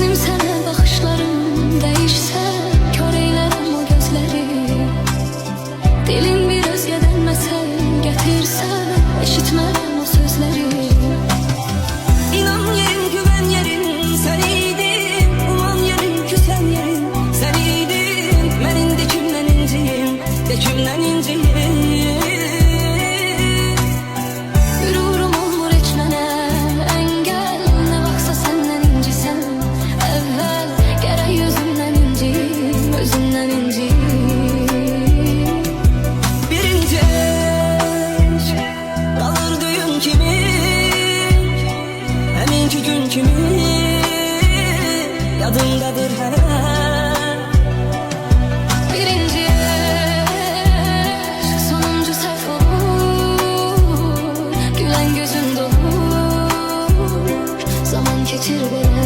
Benim sənə baxışlarım dəyişsə, kör eylərəm o gözləri. Dilin bir özgədən məsəl gətirsə, eşitmərəm o sözləri. İnan yerim, güven yerim sen iydin, uman yerim, küsen yerim sen iydin. Mən indi kimdən inciyim, de kimdən inciyim. Qürurum olmur heç mənə əngəl, nə vaxtsa səndən incisən əvvəl, gərək özümdən inciyim, özümdən inciyim. Birinci eşk qalır düyün kimi, həminki gün kimi yadımdadır hələ. Birinci eşk, sonuncu səhv olur, gülen gözün dolur, zaman keçir belə.